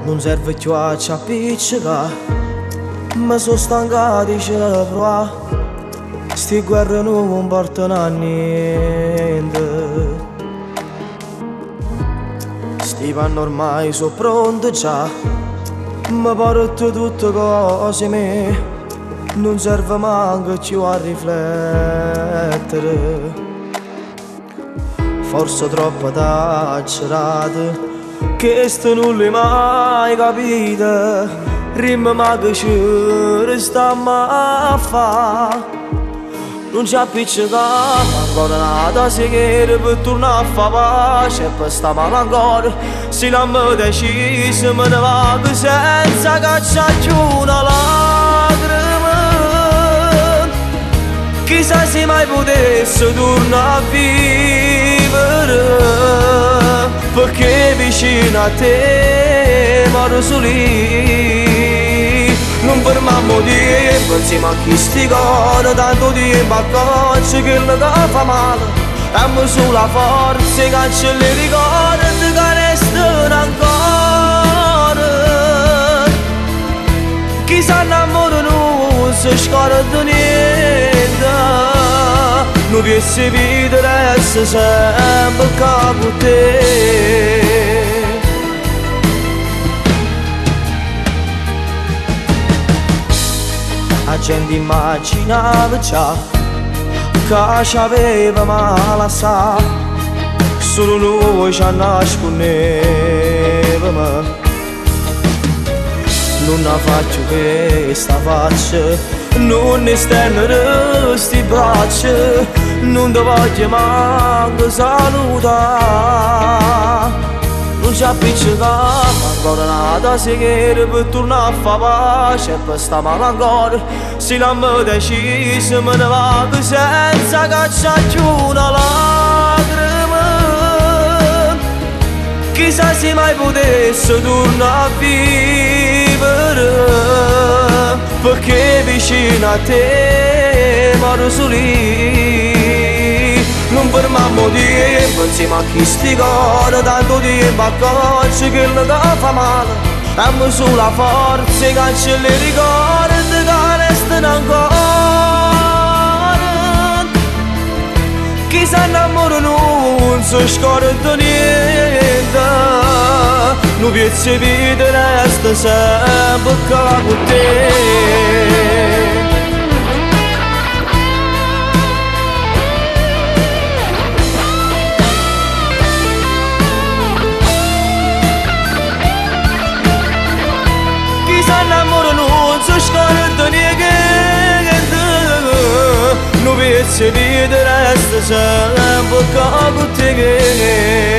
Non serve più a appiccica, ma sono stancato di provare. Sti guerre non portano a niente. Sti panni ormai sono pronti già, ma porto tutte cose me. Non serve manco più a riflettere. Forse troppo esagerato, che sto non l'hai mai capito. Rima ma che ci restiamo a fa. Non ci appiccica ancora nata sera per tornare a fa pace. E per sta male ancora, se l'hanno deciso me ne vado senza cacciarci una lacrima. Chissà se mai potesse tornare a vivere, perché vicino a te moro lì. Non fermiamo tempo insieme a chi sti cori, tanto tempo a coccia che le fa male. Dammi sulla forza e cancelli i ricordi che restano ancora. Chi si innamora non si scorda niente. Non riesci a vivere essere sempre con te. La gente immaginava già che ci aveva male assai, solo noi ci nascondevamo. Non la faccio questa faccia, non ne stendere sti braccia, non ti voglio manco salutare. Non ci appiccica ancora nata sera per tornare a fa pace. E per sta male ancora, se l'hanno deciso me ne vado senza cacciarci una lacrima. Chissà se mai potesse tornare a vivere, perché vicino a te moro lì. Non fermiamo tempo insieme a chi sti cori, tanto tempo a coccia che le fa male. Dammi sulla forza e cancelli i ricordi che restano ancora. Chi si innamora non si scorda niente. Non piezza vita resta sempre con te. Scorda niente, non piezza vita resta sempre con te.